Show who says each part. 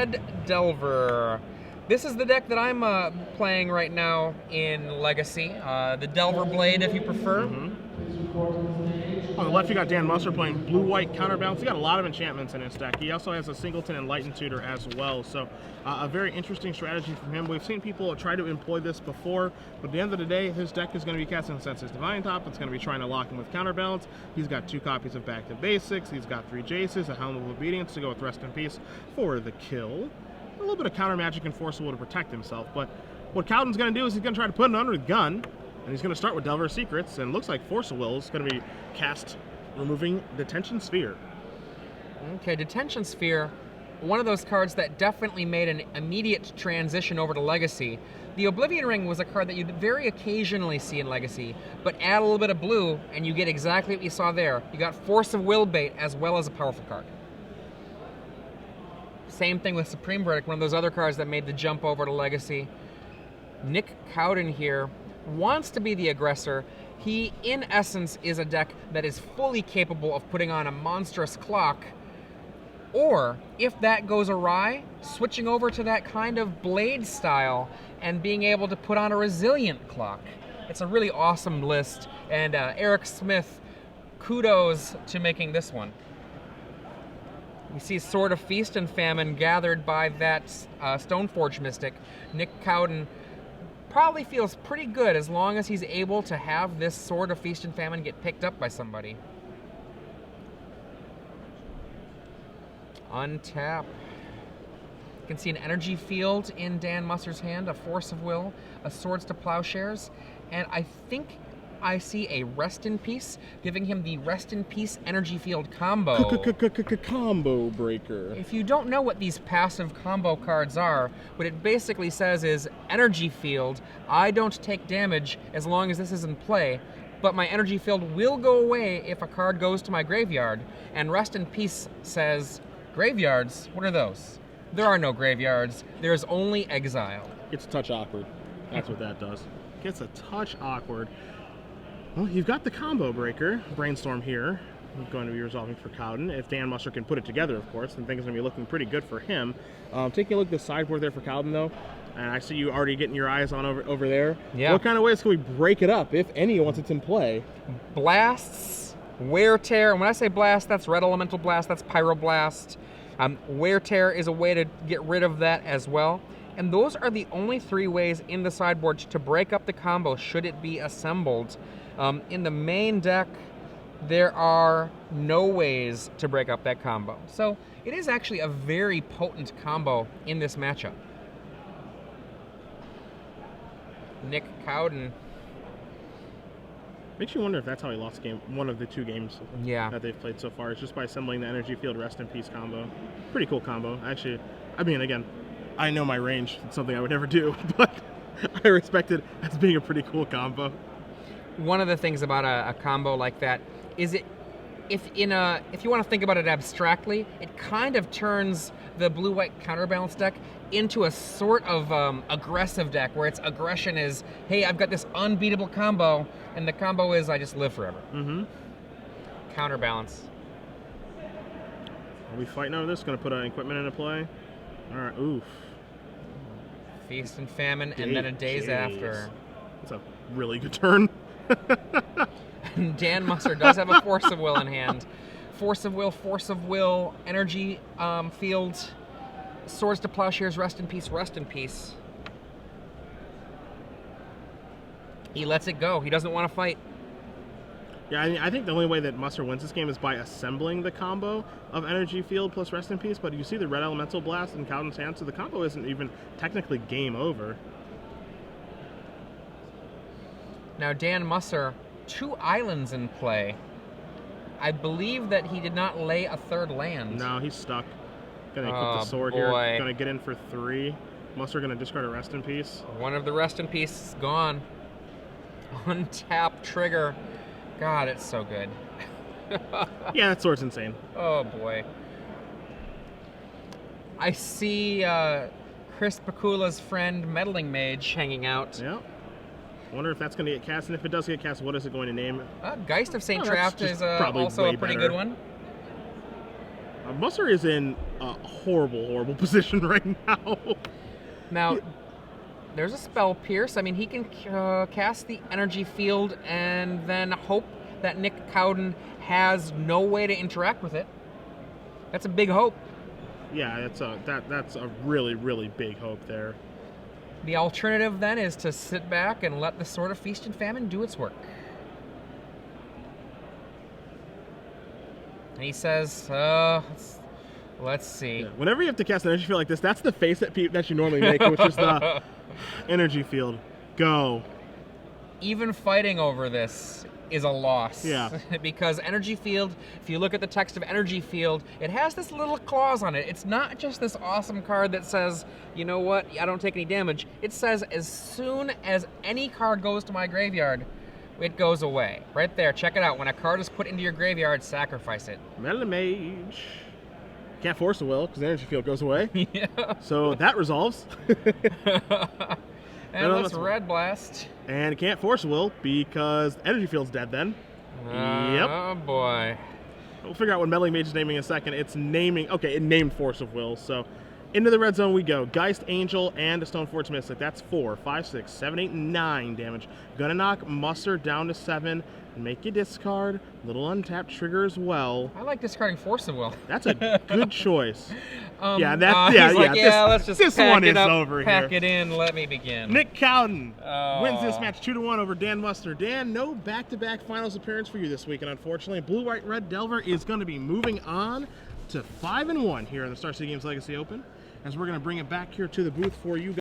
Speaker 1: Red Delver. This is the deck that I'm playing right now in Legacy. The Delver Blade, if you prefer.
Speaker 2: On the left, you got Dan Musser playing blue-white counterbalance. He got a lot of enchantments in his deck. He also has a Singleton Enlightened Tutor as well. So a very interesting strategy from him. We've seen people try to employ this before, but at the end of the day, his deck is going to be casting Senses Divine Top. It's going to be trying to lock him with counterbalance. He's got 2 copies of Back to Basics. He's got 3 Jaces, a Helm of Obedience to go with Rest in Peace for the kill. A little bit of counter magic and Force of Will to protect himself, but what Cowden's going to do is he's going to try to put it under the gun. And he's going to start with Delver Secrets, and looks like Force of Will is going to be cast removing Detention Sphere.
Speaker 1: Okay, Detention Sphere, one of those cards that definitely made an immediate transition over to Legacy. The Oblivion Ring was a card that you'd very occasionally see in Legacy, but add a little bit of blue, and you get exactly what you saw there. You got Force of Will bait as well as a powerful card. Same thing with Supreme Verdict, one of those other cards that made the jump over to Legacy. Nick Cowden here wants to be the aggressor. He, in essence, is a deck that is fully capable of putting on a monstrous clock, or, if that goes awry, switching over to that kind of blade style and being able to put on a resilient clock. It's a really awesome list, and Eric Smith, kudos to making this one. You see Sword of Feast and Famine gathered by that Stoneforge Mystic. Nick Cowden probably feels pretty good as long as he's able to have this Sword of Feast and Famine get picked up by somebody. Untap. You can see an energy field in Dan Musser's hand, a Force of Will, a Swords to Plowshares, and I think I see a Rest in Peace, giving him the Rest in Peace energy field combo.
Speaker 2: Combo breaker.
Speaker 1: If you don't know what these passive combo cards are, what it basically says is energy field, I don't take damage as long as this is in play, but my energy field will go away if a card goes to my graveyard. And Rest in Peace says, graveyards, what are those? There are no graveyards, there's only exile.
Speaker 2: It's a touch awkward. That's what that does. Gets a touch awkward. Well, you've got the combo breaker, Brainstorm here, going to be resolving for Cowden. If Dan Musser can put it together, of course, then things are going to be looking pretty good for him. Taking a look at the sideboard there for Cowden, though, and I see you already getting your eyes on over there.
Speaker 1: Yeah.
Speaker 2: What kind of ways can we break it up, if any, once it's in play?
Speaker 1: Blasts, Wear Tear, and when I say blast, that's Red Elemental Blast, that's Pyroblast. Wear Tear is a way to get rid of that as well. And those are the only 3 ways in the sideboard to break up the combo should it be assembled. In the main deck, there are no ways to break up that combo. So it is actually a very potent combo in this matchup. Nick Cowden.
Speaker 2: Makes you wonder if that's how he lost one of the 2 games that they've played so far. It's just by assembling the Energy Field Rest in Peace combo. Pretty cool combo. Actually, I mean, again, I know my range. It's something I would never do, but I respect it as being a pretty cool combo.
Speaker 1: One of the things about a combo like that is if you want to think about it abstractly, it kind of turns the blue-white counterbalance deck into a sort of aggressive deck where its aggression is, hey, I've got this unbeatable combo, and the combo is I just live forever. Counterbalance.
Speaker 2: Are we fighting over this? Going to put an equipment into play? All right, oof.
Speaker 1: Feast and Famine, and then a Days After.
Speaker 2: That's a really good turn.
Speaker 1: Dan Musser does have a Force of Will in hand. Force of Will, energy field, Swords to Plowshares, Rest in Peace, Rest in Peace. He lets it go. He doesn't want to fight.
Speaker 2: Yeah, I think the only way that Musser wins this game is by assembling the combo of Energy Field plus Rest in Peace, but you see the Red Elemental Blast in Cowden's hand, so the combo isn't even technically game over.
Speaker 1: Now, Dan Musser, 2 islands in play. I believe that he did not lay a 3rd land.
Speaker 2: No, he's stuck. Gonna equip the sword here. Gonna get in for 3. Musser gonna discard a Rest in Peace.
Speaker 1: One of the Rest in Peace is gone. Untap trigger. God, it's so good.
Speaker 2: Yeah, that sword's insane.
Speaker 1: Oh, boy. I see Chris Pakula's friend, Meddling Mage, hanging out.
Speaker 2: Yeah. I wonder if that's going to get cast, and if it does get cast, what is it going to name?
Speaker 1: Geist of St. Trapt is also a pretty good one.
Speaker 2: Musser is in a horrible, horrible position right now.
Speaker 1: Now, there's a spell pierce. I mean, he can cast the energy field and then hope that Nick Cowden has no way to interact with it. That's a big hope.
Speaker 2: Yeah, that's a really, really big hope there.
Speaker 1: The alternative then is to sit back and let the Sword of Feast and Famine do its work. And he says, let's see.
Speaker 2: Yeah. Whenever you have to cast an energy field like this, that's the face that you normally make, which is the energy field. Go.
Speaker 1: Even fighting over this is a loss.
Speaker 2: Yeah.
Speaker 1: Because energy field, if you look at the text of energy field, it has this little clause on it. It's not just this awesome card that says, you know what, I don't take any damage. It says as soon as any card goes to my graveyard, it goes away. Right there, check it out. When a card is put into your graveyard, sacrifice it.
Speaker 2: Metal Mage. Can't force a will because the energy field goes away.
Speaker 1: Yeah.
Speaker 2: So that resolves.
Speaker 1: And let's Red Blast.
Speaker 2: And can't force a will because the energy field's dead then. Yep.
Speaker 1: Oh boy.
Speaker 2: We'll figure out what Meddling Mage is naming in a second. It's naming, okay, it named Force of Will. So into the red zone we go. Geist, Angel, and a Stoneforge Mystic. That's 4, 5, 6, 7, 8, 9 damage. Gonna knock Musser down to 7. Make you discard. Little untapped trigger as well.
Speaker 1: I like discarding Force of Will.
Speaker 2: That's a good choice.
Speaker 1: Yeah, let's just
Speaker 2: this
Speaker 1: pack
Speaker 2: one
Speaker 1: it
Speaker 2: is
Speaker 1: up,
Speaker 2: over
Speaker 1: pack
Speaker 2: here.
Speaker 1: it in, let me begin.
Speaker 2: Nick Cowden wins this
Speaker 1: Oh.
Speaker 2: match 2-1 over Dan Musser. Dan, no back-to-back finals appearance for you this weekend, unfortunately. Blue, White, Red Delver is going to be moving on to 5-1 here in the Star City Games Legacy Open, as we're going to bring it back here to the booth for you guys.